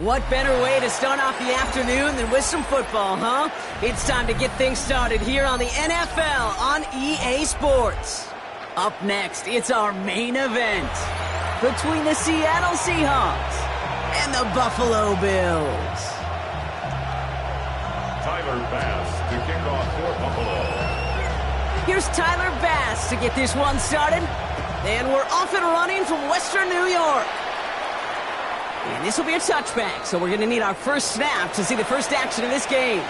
What better way to start off the afternoon than with some football, huh? It's time to get things started here on the NFL on EA Sports. Up next, it's our main event between the Seattle Seahawks and the Buffalo Bills. Tyler Bass to kick off for Buffalo. Here's Tyler Bass to get this one started. And we're off and running from Western New York. And this will be a touchback, so we're going to need our first snap to see the first action of this game.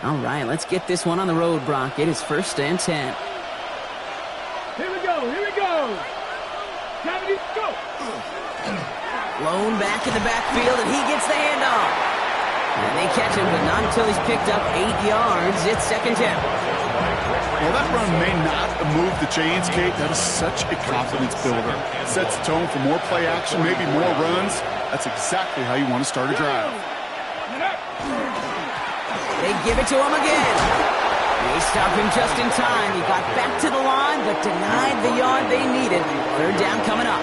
All right, let's get this one on the road, Brock. It is 1st and 10. Here we go, here we go. Go. Blown back in the backfield, and he gets the handoff. And they catch him, but not until he's picked up 8 yards. It's 2nd down. Well, that run may not move the chains, Kate. That is such a confidence builder. Sets the tone for more play action, maybe more runs. That's exactly how you want to start a drive. They give it to him again. They stop him just in time. He got back to the line, but denied the yard they needed. 3rd down coming up.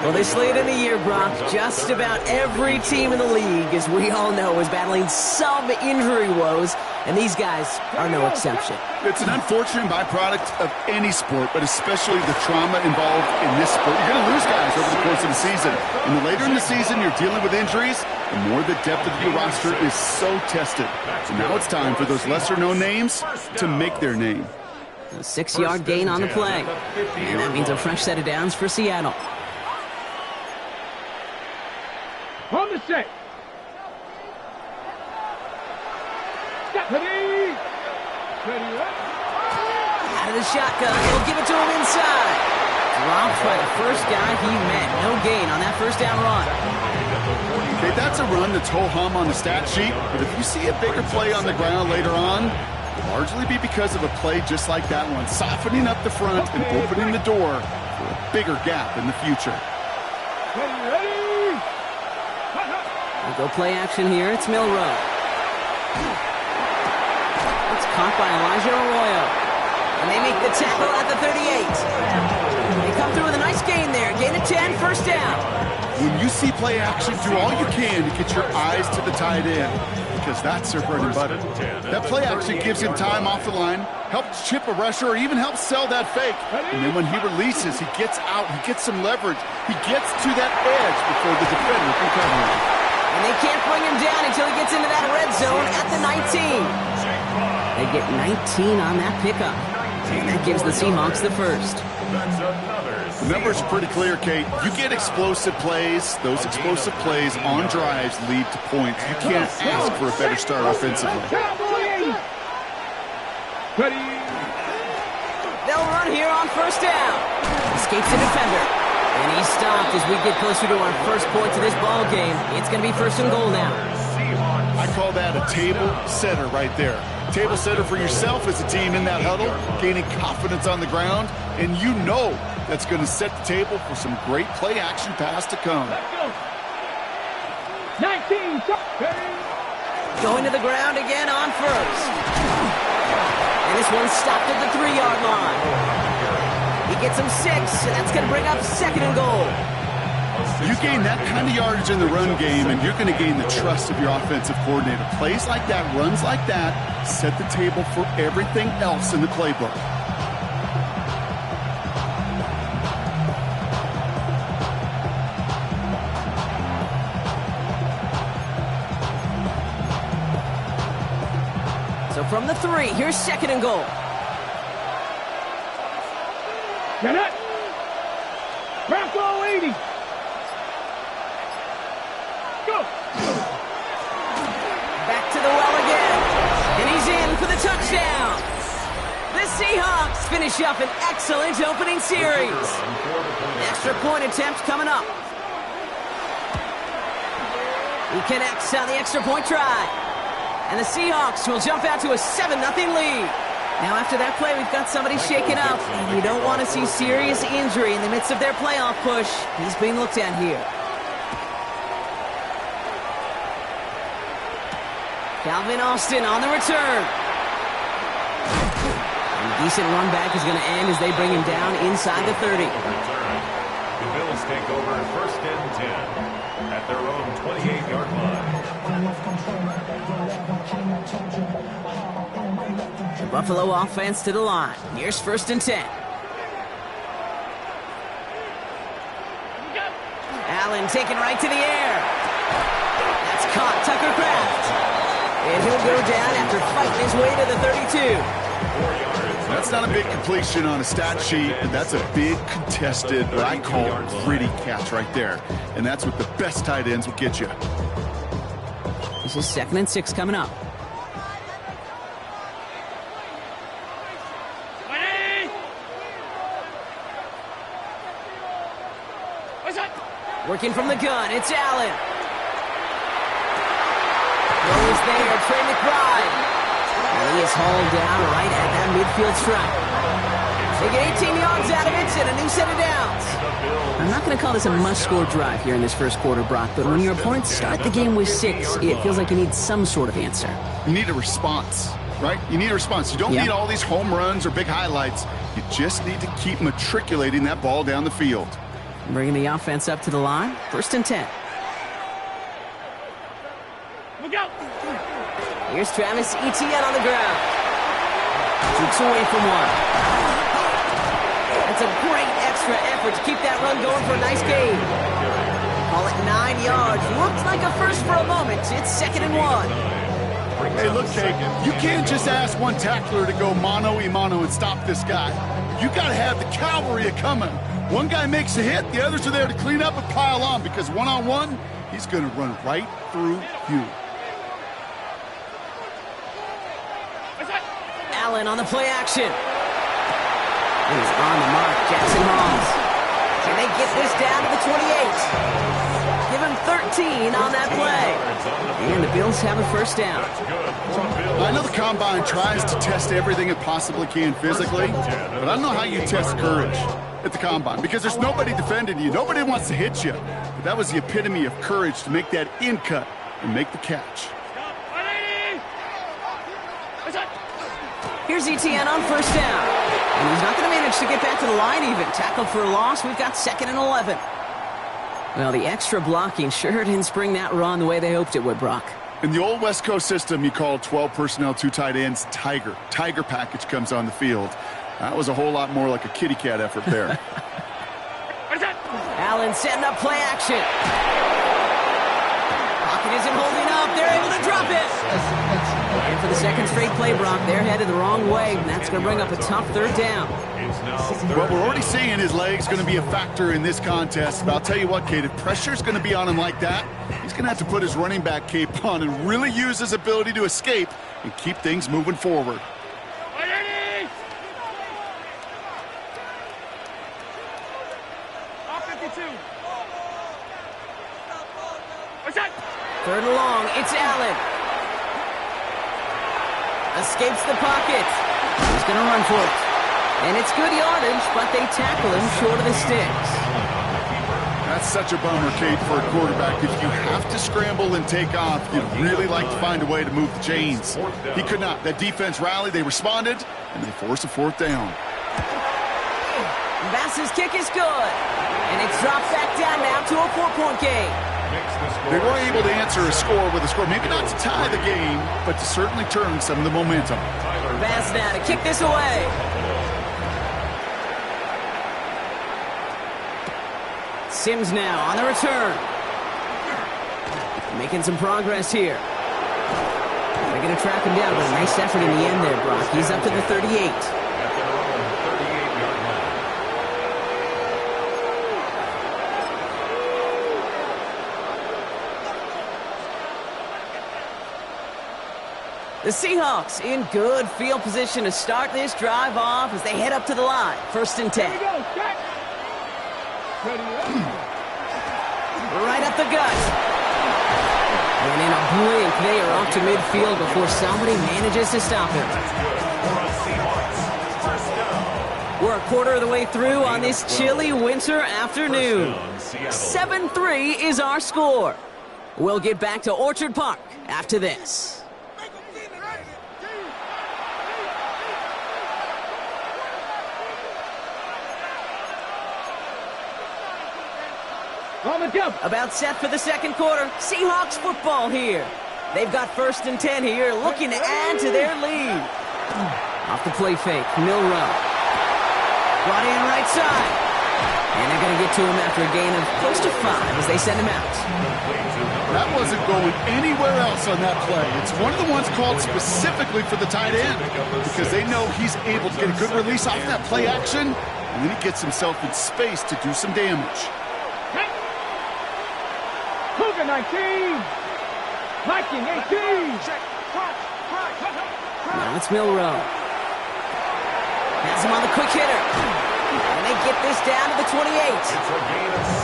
Well, this late in the year, Brock, just about every team in the league, as we all know, is battling some injury woes, and these guys are no exception. It's an unfortunate byproduct of any sport, but especially the trauma involved in this sport. You're going to lose guys over the course of the season. And the later in the season you're dealing with injuries, the more the depth of your roster is so tested. So now it's time for those lesser-known names to make their name. A 6-yard gain on the play, and that means a fresh set of downs for Seattle. On the set. Step ready. Ready up. Out of the shotgun. He'll give it to him inside. Dropped by the first guy he met. No gain on that 1st down run. Okay, that's a run that's ho-hum on the stat sheet, but if you see a bigger play on the ground later on, it'll largely be because of a play just like that one, softening up the front and opening the door for a bigger gap in the future. Ready. We'll go play action here. It's Milrow. It's caught by Elijah Arroyo. And they make the tackle at the 38. They come through with a nice gain there. Gain of 10, 1st down. When you see play action, do all you can to get your eyes to the tight end, because that's their bread and butter. That play action gives him time off the line, helps chip a rusher, or even helps sell that fake. And then when he releases, he gets out, he gets some leverage. He gets to that edge before the defender can cover him. And they can't bring him down until he gets into that red zone at the 19. They get 19 on that pickup. And that gives the Seahawks the 1st. The numbers are pretty clear, Kate. You get explosive plays. Those explosive plays on drives lead to points. You can't ask for a better start offensively. They'll run here on 1st down. Escapes the defender. And he's stopped as we get closer to our first points of this ball game. It's going to be 1st and goal now. I call that a table setter right there. Table setter for yourself as a team in that huddle, gaining confidence on the ground, and you know that's going to set the table for some great play action pass to come. 19. Going to the ground again on 1st. And this one's stopped at the 3-yard line. He gets him 6, and that's going to bring up 2nd and goal. You gain that kind of yardage in the run game, and you're going to gain the trust of your offensive coordinator. Plays like that, runs like that, set the table for everything else in the playbook. So from the 3, here's 2nd and goal. Get it. Bronco 80. Go. Back to the well again. finish up an excellent opening series. Extra point attempt coming up. He connects on the extra point try. And the Seahawks will jump out to a 7-0 lead. Now after that play, we've got somebody shaken up. And you don't want to see serious injury in the midst of their playoff push. He's being looked at here. Calvin Austin on the return. And a decent run back is going to end as they bring him down inside the 30. The Bills take over 1st and 10 at their own 28-yard line. The Buffalo offense to the line. Here's 1st and 10. Allen taken right to the air. That's caught. Tucker Kraft. And he'll go down after fighting his way to the 32. That's not a big completion on a stat sheet, but that's a big contested, what I call gritty catch right there. And that's what the best tight ends will get you. This is 2nd and 6 coming up. Working from the gun, it's Allen. Goes there, Trey McBride. And he is hauled down right at that midfield stripe. They get 18 yards out of it and a new set of downs. I'm not going to call this a must-score drive here in this first quarter, Brock, but when your opponents start the game with 6, it feels like you need some sort of answer. You need a response, right? You need a response. You don't need all these home runs or big highlights. You just need to keep matriculating that ball down the field. Bringing the offense up to the line. 1st and 10. Look out! Here's Travis Etienne on the ground. Jukes away from one. That's a great extra effort to keep that run going for a nice gain. Call it 9 yards. Looked like a first for a moment. It's 2nd and 1. Hey, look, Kate, you can't just ask one tackler to go mano-a-mano and stop this guy. You got to have the cavalry coming. One guy makes a hit, the others are there to clean up and pile on, because one-on-one, he's going to run right through you. Allen on the play action. He's on the mark, Jackson Holmes. Can they get this down to the 28? Give him 13 on that play. And the Bills have a 1st down. I know the Combine tries to test everything it possibly can physically, but I don't know how you test courage at the Combine, because there's nobody defending you. Nobody wants to hit you. But that was the epitome of courage, to make that in cut and make the catch. Here's Etienne on 1st down. And he's not going to manage to get back to the line even. Tackled for a loss. We've got 2nd and 11. Well, the extra blocking sure didn't spring that run the way they hoped it would, Brock. In the old West Coast system, you call 12 personnel, 2 tight ends, Tiger. Tiger package comes on the field. That was a whole lot more like a kitty cat effort there. Allen setting up play action. Pocket isn't holding up. They're able to drop it. And for the 2nd straight play, Brock, they're headed the wrong way, and that's going to bring up a tough 3rd down. Well, we're already seeing his legs going to be a factor in this contest. But I'll tell you what, Kate, if pressure's going to be on him like that, he's going to have to put his running back cape on and really use his ability to escape and keep things moving forward. Third and long, it's Allen. Escapes the pocket. He's going to run for it. And it's good yardage, but they tackle him short of the sticks. That's such a bummer, Kate, for a quarterback. If you have to scramble and take off, you'd really like to find a way to move the chains. He could not. That defense rallied, they responded, and they forced a 4th down. Bass's kick is good. And it's dropped back down now to a 4-point game. They were able to answer a score with a score. Maybe not to tie the game, but to certainly turn some of the momentum. Bass now to kick this away. Sims now on the return. Making some progress here. They're going to track him down, but a nice effort in the end there, Brock. He's up to the 38. The Seahawks in good field position to start this drive off as they head up to the line. 1st and 10. Here we go, set. Ready, Right up the gut. And in a blink, they are off to midfield before somebody manages to stop him. We're a quarter of the way through on this chilly winter afternoon. 7-3 is our score. We'll get back to Orchard Park after this. About set for the second quarter. Seahawks football here. They've got 1st and 10 here, looking to add to their lead. Off the play fake, Milrow. Brought in right side. And they're going to get to him after a gain of close to 5 as they send him out. That wasn't going anywhere else on that play. It's one of the ones called specifically for the tight end because they know he's able to get a good release off that play action, and then he gets himself in space to do some damage. Cougar 19. Viking 18. Now it's Milrow. Has him on the quick hitter. And they get this down to the 28.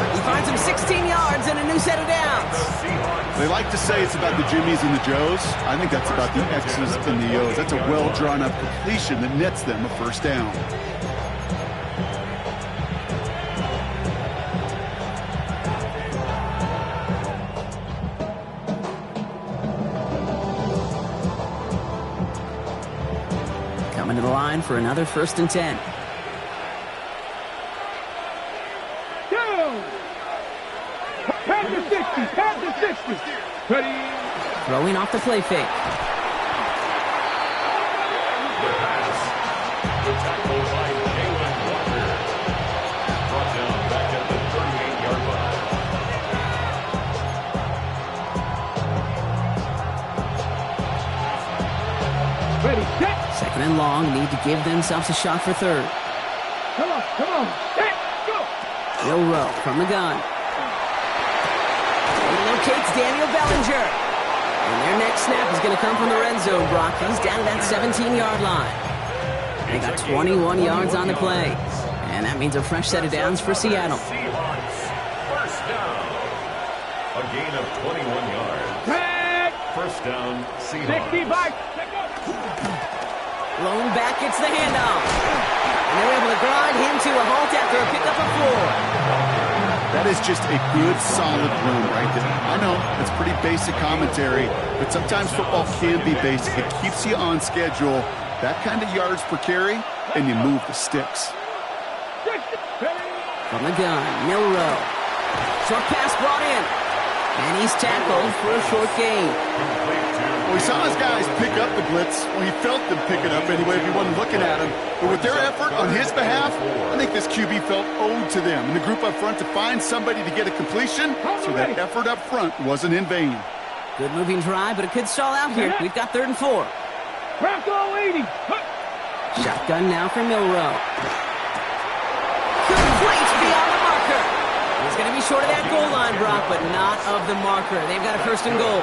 He finds him 16 yards and a new set of downs. They like to say it's about the Jimmies and the Joes. I think that's about the X's and the O's. That's a well-drawn-up completion that nets them a 1st down. Coming to the line for another 1st and 10. Pass to 60. Ready. Throwing off the play fake. The pass. The tackle by Jalen Walker. Brought down back at the 38-yard line. Ready, set. 2nd and long, need to give themselves a shot for 3rd. Come on, set, go. Milrow from the gun. He locates Daniel Bellinger. And their next snap is going to come from the red zone, Brock. He's down to that 17-yard line. They got 21 yards on the play. And that means a fresh set of downs for Seattle. Seahawks, 1st down. A gain of 21 yards. Tag. 1st down, Seahawks. 65. Lone back gets the handoff. And they're able to grind him to a halt after a pickup of 4. That is just a good, solid run right there. I know, it's pretty basic commentary, but sometimes football can be basic. It keeps you on schedule, that kind of yards per carry, and you move the sticks. From the gun, Milrow. Short pass brought in. And he's tackled for a short gain. Well, he saw his guys pick up the blitz. Well, he felt them pick it up anyway if he wasn't looking at him. But with their effort on his behalf, I think this QB felt owed to them and the group up front to find somebody to get a completion, so that effort up front wasn't in vain. Good moving drive, but it could stall out here. We've got 3rd and 4. Bronco 80. Shotgun now for Milrow. Complete beyond the marker. He's going to be short of that goal line, Brock, but not of the marker. They've got a 1st and goal.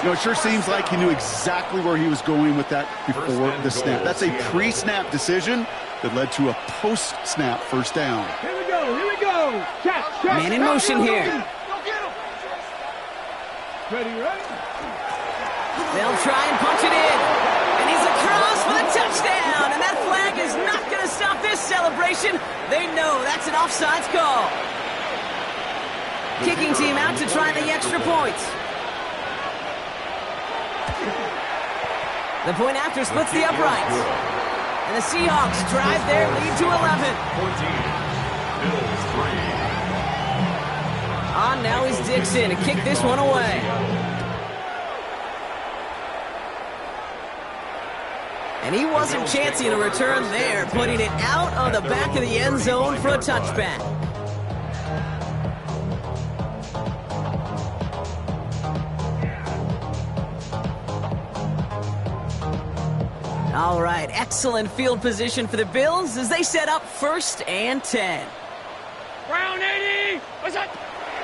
You know, it sure seems like he knew exactly where he was going with that before the snap. That's a pre-snap decision that led to a post-snap 1st down. Here we go. Check. Man in motion here. Go get him. Ready. They'll try and punch it in. And he's across for the touchdown. And that flag is not going to stop this celebration. They know that's an offsides call. Kicking team out to try the extra points. The point after splits the uprights. And the Seahawks drive their lead to 11. 14. Bills 3. On now is Dixon to kick this one away. And he wasn't chancing a return there, putting it out of the back of the end zone for a touchback. All right, excellent field position for the Bills as they set up 1st and 10. Brown 80. What's up?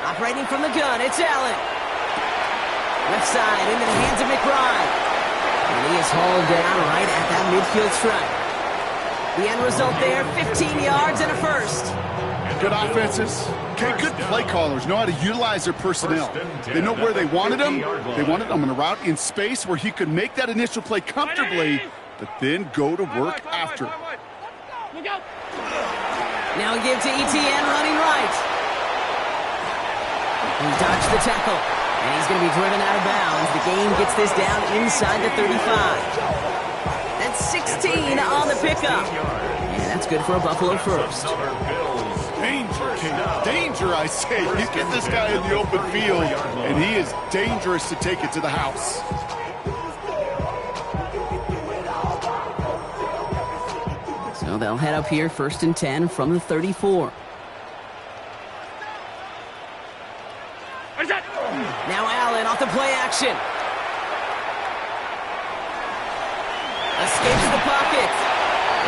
Operating from the gun, it's Allen. Left side into the hands of McBride. is hauled down right at that midfield stripe. The end result there, 15 yards and a first. Good offenses. Okay, good play callers know how to utilize their personnel. They know where they wanted them. They wanted them on a route in space where he could make that initial play comfortably, but then go to work after. Now a give to ETN running right. He dodged the tackle, and he's going to be driven out of bounds. The game gets this down inside the 35. That's 16 on the pickup. And that's good for a Buffalo first. Danger, King. Danger, I say. You get this guy in the open field, and he is dangerous to take it to the house. So they'll head up here, 1st and 10 from the 34. Now Allen off the play action. Escapes the pocket.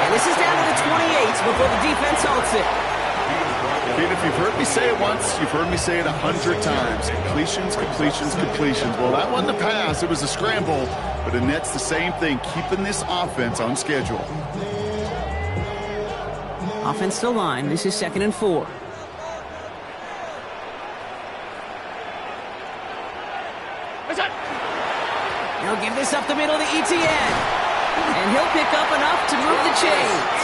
And this is down to the 28 before the defense halts it. And if you've heard me say it once, you've heard me say it 100 times. Completions, completions, completions. Well, that wasn't a pass. It was a scramble. But Annette's the same thing, keeping this offense on schedule. Offense to line. This is 2nd and 4. He'll give this up the middle to ETN. And he'll pick up enough to move the chains.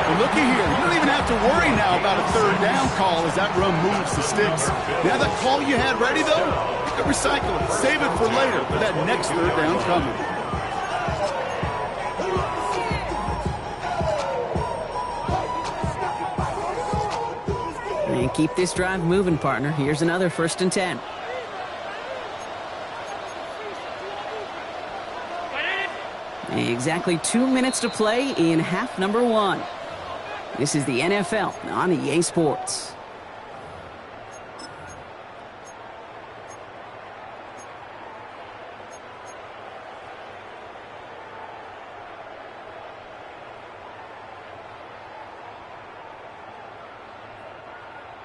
Well, looky here. You don't even have to worry now about a 3rd down call as that run moves the sticks. Now that call you had ready, though, you can recycle it. Save it for later for that next 3rd down coming. And keep this drive moving, partner. Here's another 1st and 10. Exactly 2 minutes to play in half number 1. This is the NFL on EA Sports.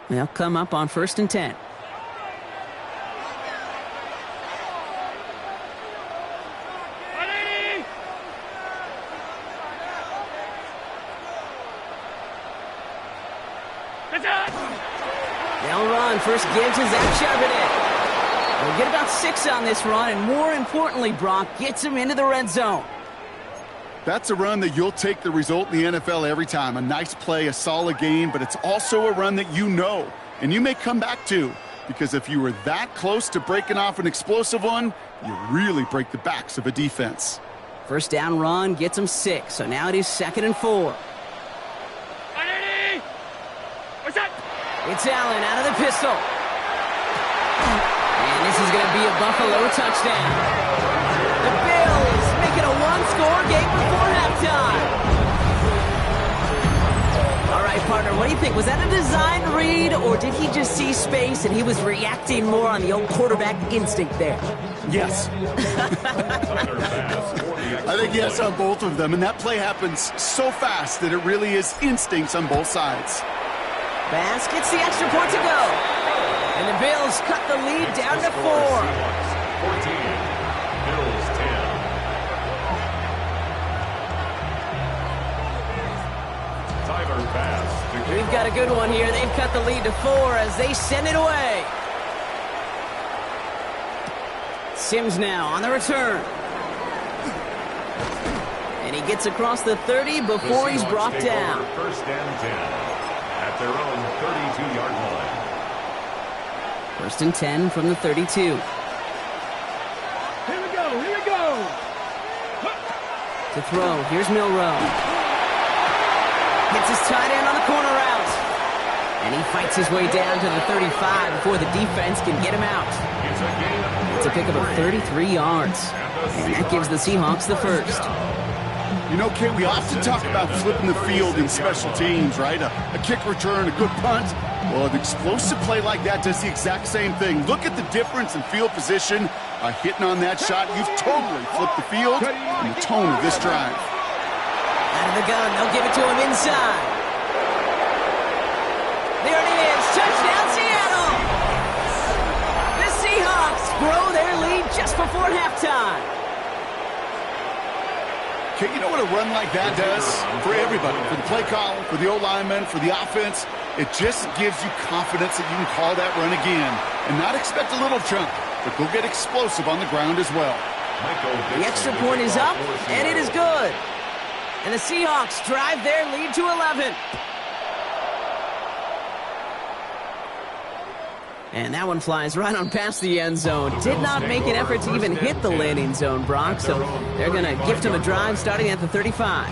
They'll come up on 1st and 10. They'll run. First give to Zach Charbonnet. They'll get about 6 on this run, and more importantly, Brock gets him into the red zone. That's a run that you'll take the result in the NFL every time. A nice play, a solid game, but it's also a run that you know, and you may come back to, because if you were that close to breaking off an explosive one, you really break the backs of a defense. First down run gets him 6, so now it is 2nd and 4. It's Allen out of the pistol. And this is going to be a Buffalo touchdown. The Bills make it a 1-score game before halftime. All right, partner, what do you think? Was that a design read, or did he just see space and he was reacting more on the old quarterback instinct there? Yes. I think yes on both of them, and that play happens so fast that it really is instincts on both sides. Bass gets the extra point to go. And the Bills cut the lead down to 4. 14, Bills 10. Tyler Bass. We've got a good one here. They've cut the lead to 4 as they send it away. Sims now on the return. And he gets across the 30 before he's brought down. 1st and 10. At their own 32-yard line. 1st and 10 from the 32. Here we go, here we go. To throw, here's Milrow. Gets his tight end on the corner route. And he fights his way down to the 35 before the defense can get him out. It's a pickup of 33 yards. And that gives the Seahawks the first. You know, Kate, we often talk about flipping the field in special teams, right? A kick return, a good punt. Well, an explosive play like that does the exact same thing. Look at the difference in field position. By hitting on that shot, you've totally flipped the field and the tone of this drive. Out of the gun, they'll give it to him inside. There it is, touchdown Seattle! The Seahawks grow their lead just before halftime. Okay, you know what a run like that does for everybody, for the play caller, for the O-lineman, for the offense? It just gives you confidence that you can call that run again and not expect a little chunk, but go get explosive on the ground as well. The extra point is up, and it is good. And the Seahawks drive their lead to 11. And that one flies right on past the end zone. Did not make an effort to even hit the landing zone, Brock. So they're going to gift him a drive starting at the 35.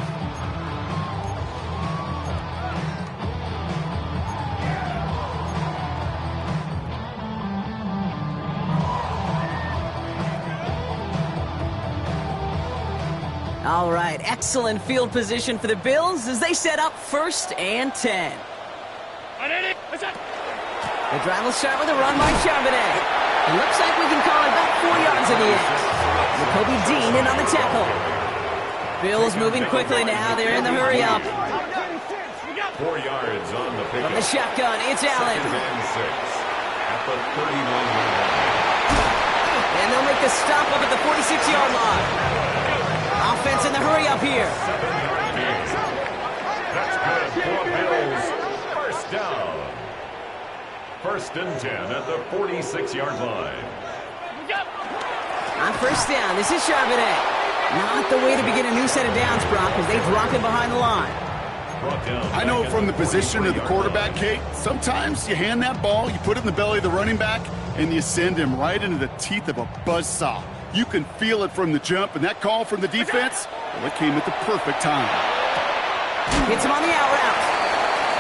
All right, excellent field position for the Bills as they set up 1st and 10. The drive will start with a run by Charbonnet. It looks like we can call it about 4 yards in the end. Jacoby Dean in on the tackle. Bills moving quickly now. They're in the hurry up. 4 yards on the pick. From the shotgun, it's Allen. And 6 at the 39-yard line. And they'll make the stop up at the 46-yard line. Offense in the hurry up here. That's good for Bills. First down. 1st and 10 at the 46-yard line. On 1st down, this is Charbonnet. Not the way to begin a new set of downs, Brock, as they drop him behind the line. I know from the position of the quarterback, Kate, sometimes you hand that ball, you put it in the belly of the running back, and you send him right into the teeth of a buzzsaw. You can feel it from the jump, and that call from the defense, well, it came at the perfect time. Hits him on the out route.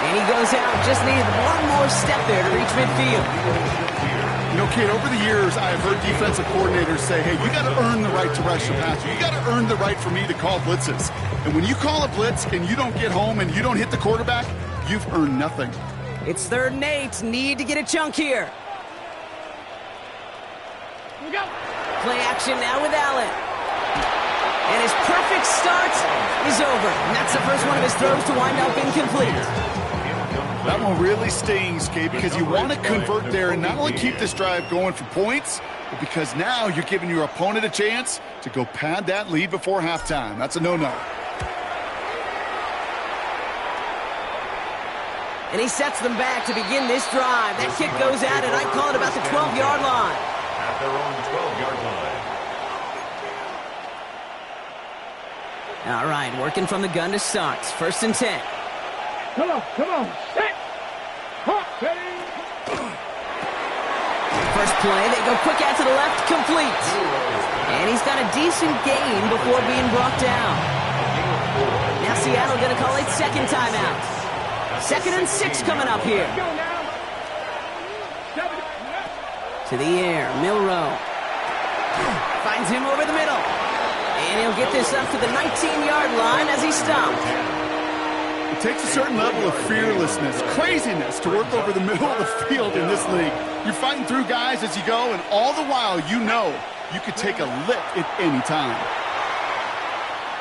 And he goes out, just needed one more step there to reach midfield. You know, Kate, over the years, I have heard defensive coordinators say, hey, you got to earn the right to rush the passer. You got to earn the right for me to call blitzes. And when you call a blitz and you don't get home and you don't hit the quarterback, you've earned nothing. It's 3rd and 8. Need to get a chunk here. Play action now with Allen. And his perfect start is over. And that's the first one of his throws to wind up incomplete. That one really stings, Kate, because you want to convert there and not only keep this drive going for points, but because now you're giving your opponent a chance to go pad that lead before halftime. That's a no-no. And he sets them back to begin this drive. That kick goes out, and I call it about the 12-yard line. At their own 12-yard line. All right, working from the gun to start. 1st and 10. Come on, come on. Set. Hot, ready. First play, they go quick out to the left, complete. And he's got a decent gain before being brought down. Now Seattle going to call it 2nd timeout. 2nd and 6 coming up here. Go now. To the air, Milrow. Finds him over the middle. And he'll get this up to the 19-yard line as he stopped. It takes a certain level of fearlessness, craziness to work over the middle of the field in this league. You're fighting through guys as you go, and all the while you know you could take a lick at any time.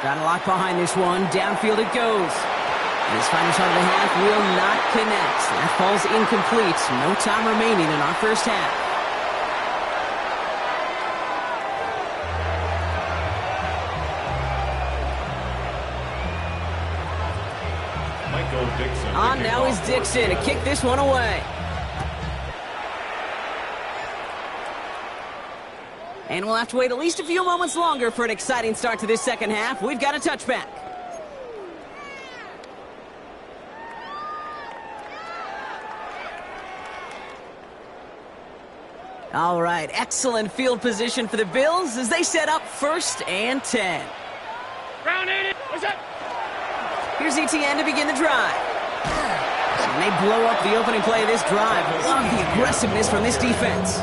Got a lot behind this one. Downfield it goes. And his final shot of the half will not connect. That falls incomplete. No time remaining in our first half. On now is Dixon to kick this one away. And we'll have to wait at least a few moments longer for an exciting start to this second half. We've got a touchback. All right, excellent field position for the Bills as they set up 1st and 10. Round 8. What's up? Here's ETN to begin the drive. And they blow up the opening play of this drive. Love the aggressiveness from this defense.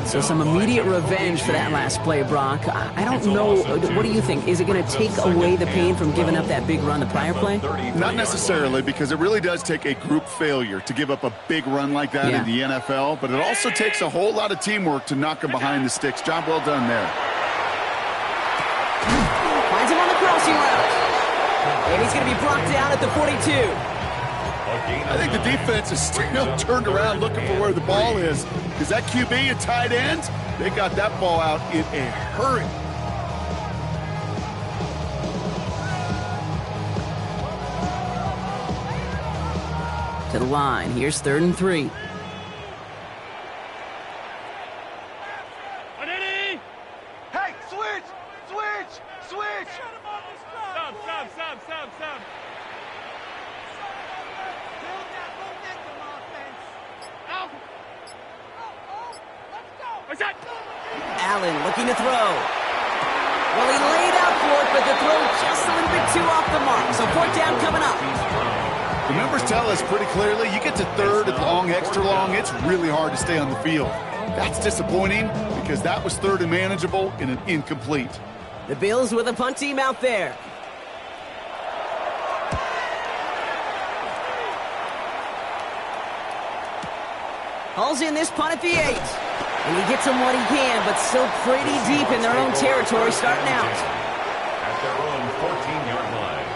So some immediate revenge for that last play, Brock. I don't know. What do you think? Is it going to take away the pain from giving up that big run the prior play? Not necessarily, because it really does take a group failure to give up a big run like that in the NFL. But it also takes a whole lot of teamwork to knock them behind the sticks. Job well done there. Finds him on the crossing route. And he's going to be brought down at the 42. I think the defense is still turned around looking for where the ball is. Because that QB and tight end, they got that ball out in a hurry. To the line. Here's 3rd and 3. Hey, switch! Switch! Switch! Stop! Allen looking to throw. Well, he laid out for it, but the throw just a little bit too off the mark. So 4th down coming up. The numbers tell us pretty clearly, you get to 3rd and long, extra long, it's really hard to stay on the field. That's disappointing because that was 3rd and manageable in an incomplete. The Bills with a punt team out there. Hauls in this punt at the 8. And he gets them what he can, but still pretty deep in their own territory starting out. At their own 14-yard line.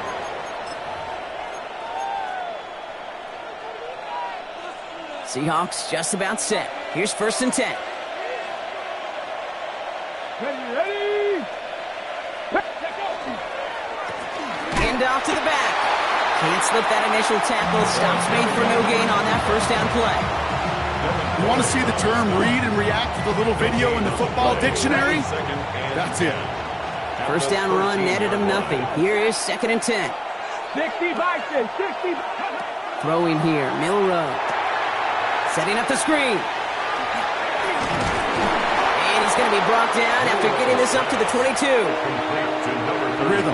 Seahawks just about set. Here's 1st and 10. Ready! Hand off to the back. Can't slip that initial tackle. Stops made for no gain on that 1st down play. You want to see the term read and react to the little video in the football dictionary? That's it. 1st down run netted him nothing. Here is 2nd and 10. 60 boxes! 60! Throwing here, Milrow. Setting up the screen. And he's going to be brought down after getting this up to the 22. Rhythm.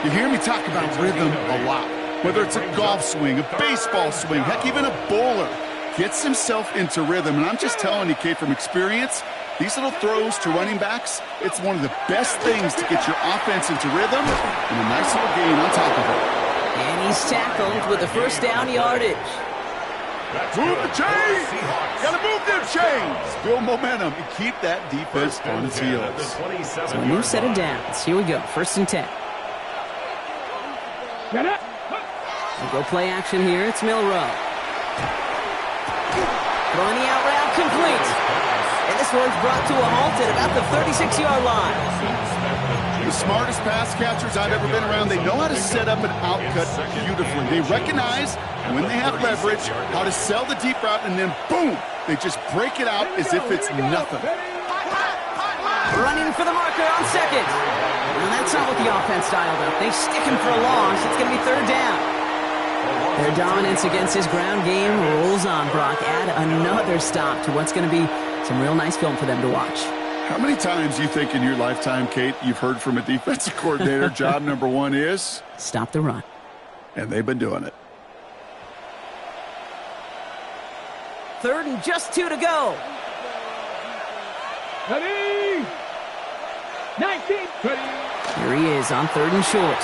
You hear me talk about rhythm a lot. Whether it's a golf swing, a baseball swing, heck, even a bowler. Gets himself into rhythm, and I'm just telling you, Kate, from experience, these little throws to running backs, it's one of the best things to get your offense into rhythm and a nice little gain on top of it. And he's tackled with the 1st down yardage. Move the chains! Gotta move them chains! Build momentum and keep that defense on its heels. So a new set of downs. Here we go, 1st and 10. Get it! We'll go play action here. It's Milrow. Throwing the out route complete. And this one's brought to a halt at about the 36-yard line. The smartest pass catchers I've ever been around, they know how to set up an outcut beautifully. They recognize when they have leverage, how to sell the deep route, and then boom, they just break it out as if it's nothing. Running for the marker on 2nd. And that's not what the offense dialed up. They stick him for a loss. It's going to be 3rd down. Their dominance against his ground game rolls on, Brock. Add another stop to what's going to be some real nice film for them to watch. How many times do you think in your lifetime, Kate, you've heard from a defensive coordinator, job number 1 is? Stop the run. And they've been doing it. 3rd and just 2 to go. Ready! 19! Ready! Here he is on 3rd and short.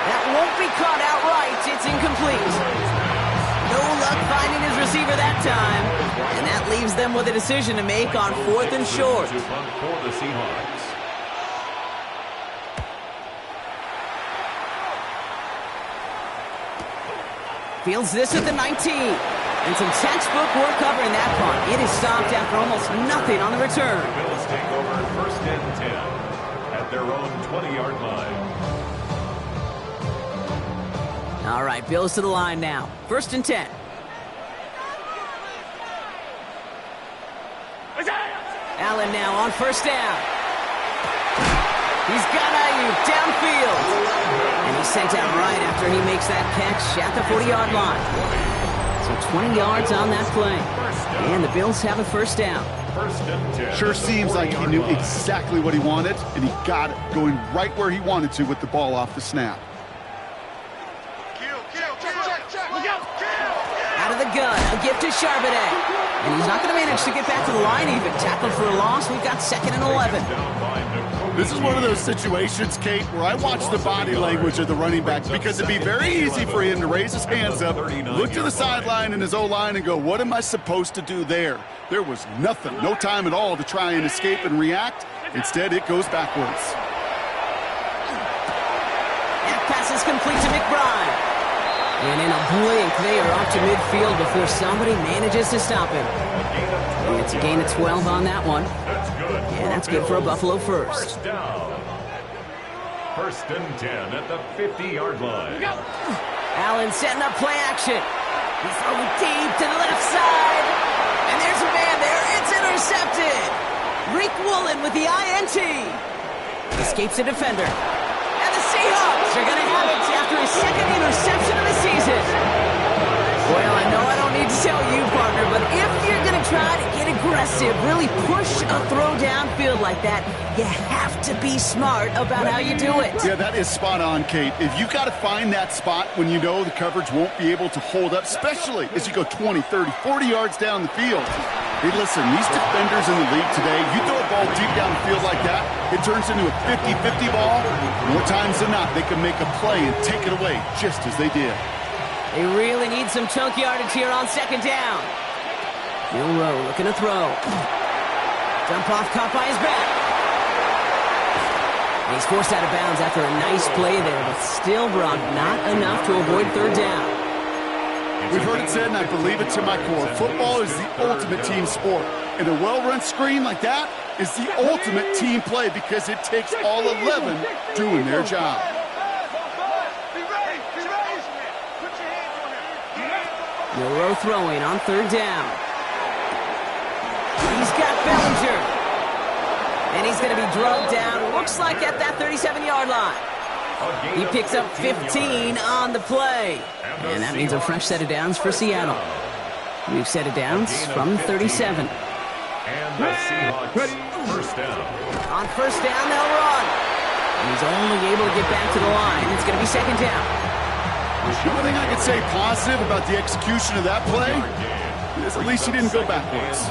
That won't be caught outright. It's incomplete. No luck finding his receiver that time. And that leaves them with a decision to make on 4th and short. For the Seahawks. Fields this at the 19. And some textbook work covering that punt. It is stopped after almost nothing on the return. Bills take over 1st and 10 at their own 20-yard line. All right, Bills to the line now. 1st and 10. Allen now on 1st down. He's got Ayuk downfield. And he's sent out right after he makes that catch at the 40-yard line. So 20 yards on that play. And the Bills have a 1st down. 1st and 10. Sure seems like he knew exactly what he wanted, and he got it, going right where he wanted to with the ball off the snap. Out of the gun, a gift to Charbonnet. And he's not going to manage to get back to the line even. Tackled for a loss. We've got 2nd and 11. This is one of those situations, Kate, where I watch the body language of the running back because it'd be very easy for him to raise his hands up, look to the sideline in his O-line and go, what am I supposed to do there? There was nothing, no time at all to try and escape and react. Instead, it goes backwards. That pass is complete to McBride. And in a blink, they are off to midfield before somebody manages to stop him. And it's a gain of 12 on that one. And that's good for a Buffalo first. 1st down. 1st and 10 at the 50-yard line. Allen setting up play action. He's throwing deep to the left side. And there's a man there. It's intercepted. Rick Woolen with the INT. Escapes a defender. And the Seahawks are going to have it after his second interception of the season. Well, I know I don't need to tell you, partner, but if you're going to try to get aggressive, really push a throw downfield like that, you have to be smart about how you do it. Yeah, that is spot on, Kate. If you've got to find that spot when you know the coverage won't be able to hold up, especially as you go 20, 30, 40 yards down the field. Hey, listen, these defenders in the league today, you throw a ball deep down the field like that, it turns into a 50-50 ball. More times than not, they can make a play and take it away just as they did. They really need some chunk yardage here on second down. Milroe looking to throw. Dump off caught by his back. And he's forced out of bounds after a nice play there, but still, Brock, not enough to avoid third down. We've heard it said, and I believe it to my core, football is the ultimate team sport. And a well-run screen like that is the ultimate team play because it takes all 11 doing their job. Milroe throwing on third down. He's got Bellinger. And he's going to be drugged down, looks like at that 37-yard line. He picks up 15 on the play. And that means a fresh set of downs for Seattle. New set of downs from 37. And the Seahawks first down. On first down, they'll run. And he's only able to get back to the line. It's going to be second down. The only thing I can say positive about the execution of that play is at least he didn't go backwards.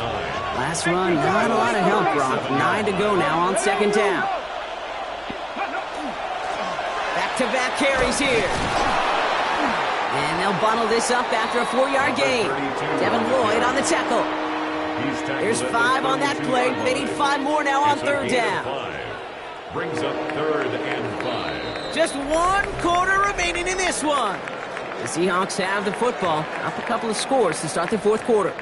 Last run, not a lot of help, Brock. 9 to go now on second down. Back-to-back carries here. And they'll bundle this up after a 4-yard gain. Devin Lloyd on the tackle. There's 5 on that play. They need 5 more now on third down. Brings up third and 5. Just 1 quarter remaining in this one. The Seahawks have the football. Up a couple of scores to start the fourth quarter.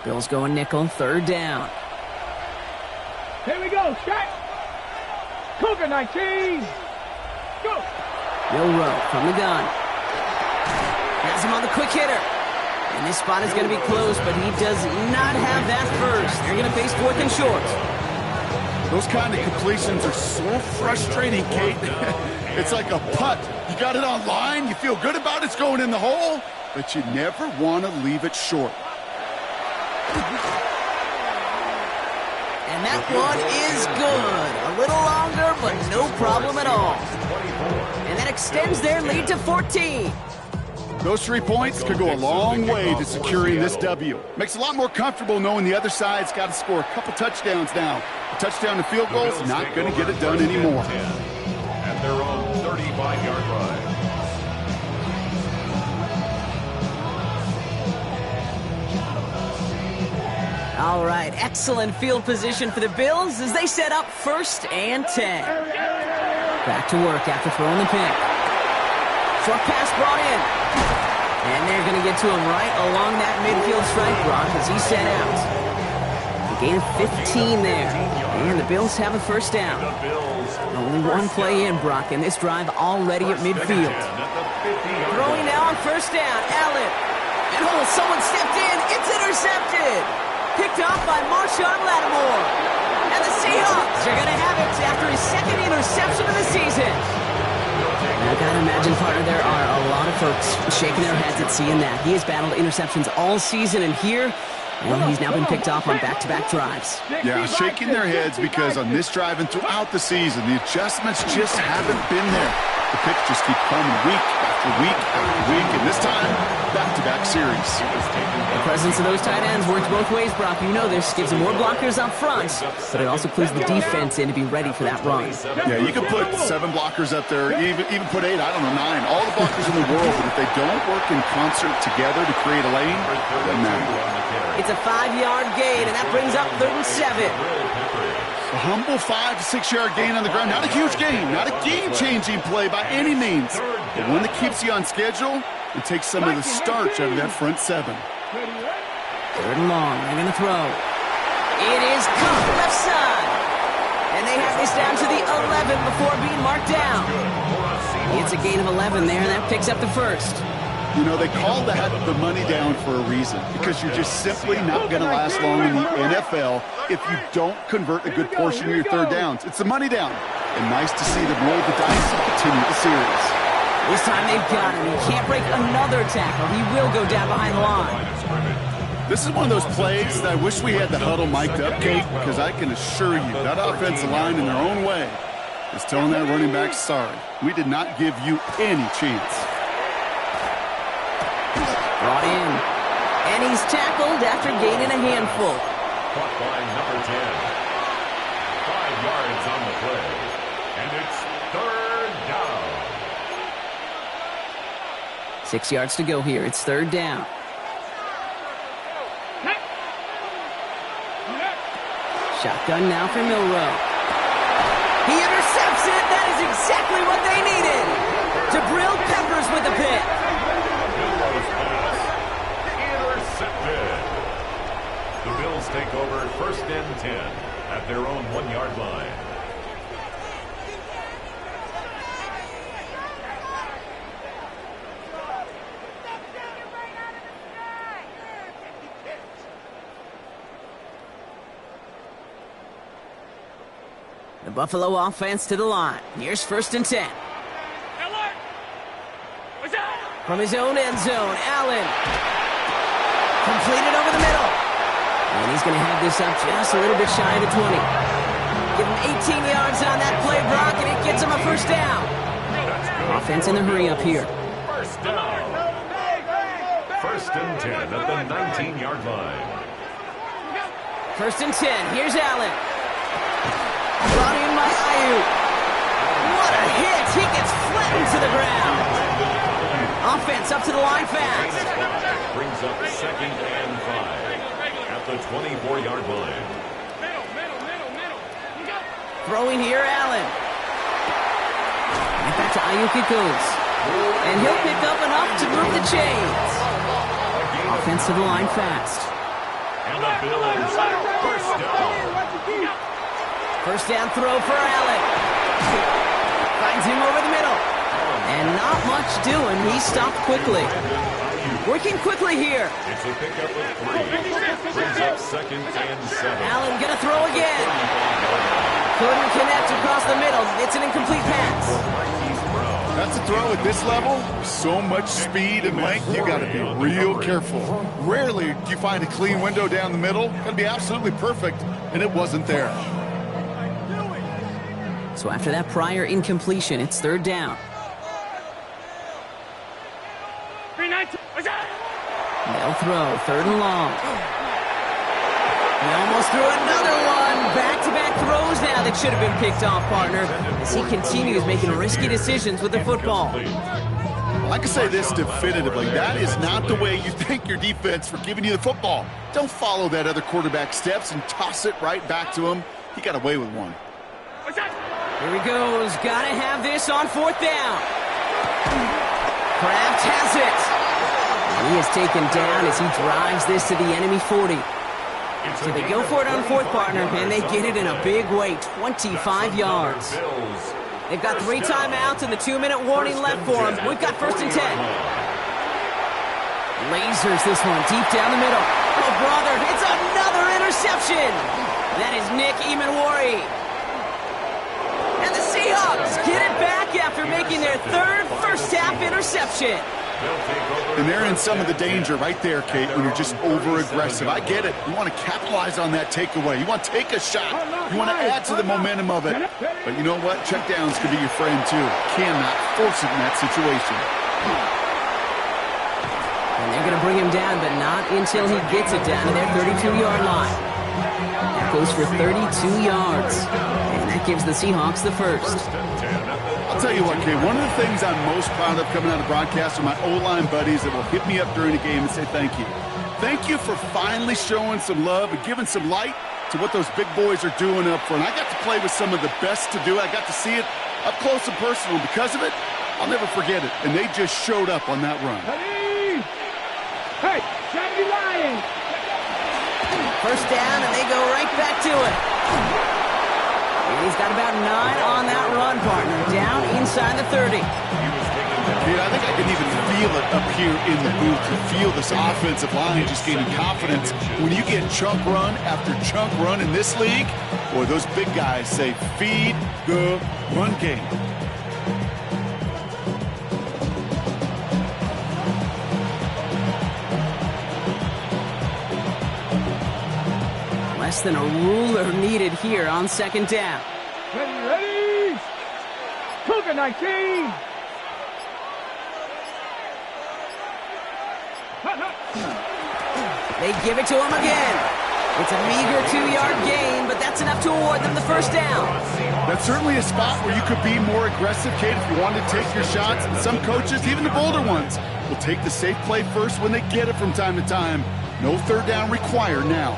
Bills going nickel, third down. Here we go, shot. Cougar 19. Go. Milroe from the gun. Has him on the quick hitter. And this spot is going to be close, but he does not have that first. They're going to face fourth and short. Those kind of completions are so frustrating, Kate. It's like a putt. You got it on line, you feel good about it's going in the hole, but you never want to leave it short. And that one is good. A little longer, but no problem at all. And that extends their lead to 14. Those 3 points could go a long way to securing this W. Makes it a lot more comfortable knowing the other side's got to score a couple touchdowns now. A touchdown and field goal is not going to get it done anymore. At their own 35-yard line. All right, excellent field position for the Bills as they set up first and 10. Back to work after throwing the pick. Short pass brought in. And they're going to get to him right along that midfield strike, Brock, as he set out. A gain of 15 there. And the Bills have a first down. Only 1 play in, Brock, and this drive already at midfield. Throwing now on first down, Allen. And oh, someone stepped in. It's intercepted. Picked off by Marshawn Lattimore. And the Seahawks are going to have it after his second interception of the season. Now, I gotta imagine, partner, there are a lot of folks shaking their heads at seeing that. He has battled interceptions all season, and here, well, he's now been picked off on back-to-back drives. Yeah, shaking their heads because on this drive and throughout the season, the adjustments just haven't been there. The picks just keep coming week after week after week, and this time, back-to-back series. The presence of those tight ends works both ways, Brock. You know this. Gives them more blockers up front, but it also clues the defense in to be ready for that run. Yeah, you can put 7 blockers up there, even put 8, I don't know, 9. All the blockers in the world, but if they don't work in concert together to create a lane, it doesn't matter. It's a 5-yard gain, and that brings up 3rd and 7. A humble 5 to 6 yard gain on the ground. Not a huge gain, not a game-changing play by any means, but one that keeps you on schedule and takes some of the starch out of that front 7. 3rd and long, they're going to throw. It is caught left side. And they have this down to the 11 before being marked down. It's a gain of 11 there, and that picks up the 1st. You know, they call that the money down for a reason, because you're just simply not going to last long in the NFL if you don't convert a good portion of your 3rd downs. It's the money down. And nice to see them roll the dice and continue the series. This time they've got him. He can't break another tackle. He will go down behind the line. This is one of those plays that I wish we had the huddle mic'd up, Kate, because I can assure you that offensive line in their own way is telling that running back, sorry, we did not give you any chance. Brought in. And he's tackled after gaining a handful. Caught by number 10. 5 yards on the play. And it's 3rd down. 6 yards to go here. It's 3rd down. Shotgun now for Milrow. He intercepts it. That is exactly what they needed. Jabril Peppers with the pick. Milrow's pass intercepted. The Bills take over 1st and 10 at their own 1-yard line. The Buffalo offense to the line. Here's 1st and 10. From his own end zone, Allen. Completed over the middle. And he's going to have this up just a little bit shy of the 20. Give him 18 yards on that play, Brock, and it gets him a 1st down. Offense in the hurry up here. 1st down. 1st and 10 at the 19-yard line. 1st and 10. Here's Allen. Brought in by Ayuk. What a hit. He gets flattened to the ground. Offense up to the line fast. Brings up 2nd and 5 at the 24-yard line. Throwing here, Allen. And back to Ayuk it goes. And he'll pick up enough to move the chains. Offense to the line fast. And the Bills 1st down. 1st down throw for Allen. Finds him over the middle. And not much doing. He stopped quickly. Working quickly here. It's a pickup of 3. Brings up 2nd and 7. Allen gonna throw again. Couldn't connect across the middle. It's an incomplete pass. That's a throw at this level. So much speed and length, you got to be real careful. Rarely do you find a clean window down the middle. Got to be absolutely perfect, and it wasn't there. So after that prior incompletion, it's 3rd down. They'll throw 3rd and long. He almost threw another one. Back-to-back throws now that should have been picked off, partner, as he continues making risky decisions with the football. I can say this definitively. That is not the way you thank your defense for giving you the football. Don't follow that other quarterback steps and toss it right back to him. He got away with one. Here he goes. Got to have this on 4th down. Kraft has it. He is taken down as he drives this to the enemy 40. So they go for it on 4th, partner, and they get it in a big way, 25 yards. They've got 3 timeouts and the 2-minute warning left for them. We've got 1st and 10. Lasers this one deep down the middle. Oh, brother, it's another interception. That is Nick Emanwari. And the Seahawks get it back after making their 3rd first-half interception. And they're in some of the danger right there, Kate, when you're just over-aggressive. I get it. You want to capitalize on that takeaway. You want to take a shot. You want to add to the momentum of it. But you know what? Checkdowns can be your friend, too. Cannot force it in that situation. And they're going to bring him down, but not until he gets it down to their 32-yard line. That goes for 32 yards. And that gives the Seahawks the first. I'll tell you what, Kate, one of the things I'm most proud of coming out of broadcast are my O-line buddies that will hit me up during a game and say thank you. Thank you for finally showing some love and giving some light to what those big boys are doing up front. I got to play with some of the best to do it. I got to see it up close and personal. Because of it, I'll never forget it. And they just showed up on that run. Hey, Shaggy Lions! First down, and they go right back to it. And he's got about 9 on that run, partner. Down inside the 30. Kate, I think I can even feel it up here in the booth. You feel this offensive line just gaining confidence. When you get chunk run after chunk run in this league, boy, those big guys say, feed the run game. Less than a ruler needed here on second down. Ready? Cougar 19! They give it to him again. It's a meager 2-yard gain, but that's enough to award them the first down. That's certainly a spot where you could be more aggressive, Kate, if you wanted to take your shots. And some coaches, even the bolder ones, will take the safe play first when they get it from time to time. No third down required now.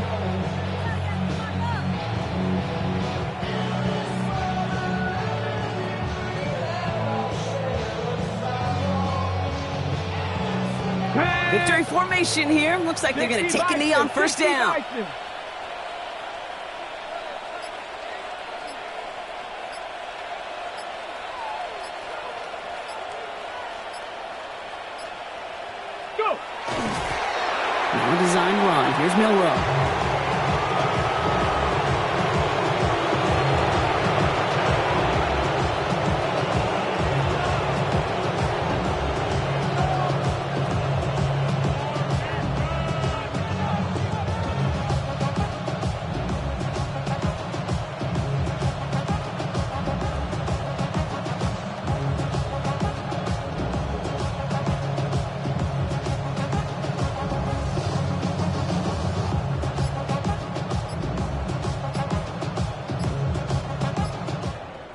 Victory formation here. Looks like they're going to take a knee on first down. Go! Now a design run. Here's Milrow.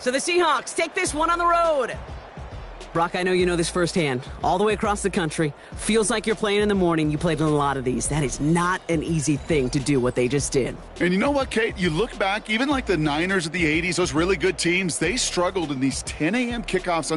So the Seahawks take this one on the road. Brock, I know you know this firsthand. All the way across the country. Feels like you're playing in the morning. You played in a lot of these. That is not an easy thing to do what they just did. And you know what, Kate? You look back, even like the Niners of the 80s, those really good teams, they struggled in these 10 a.m. kickoffs on their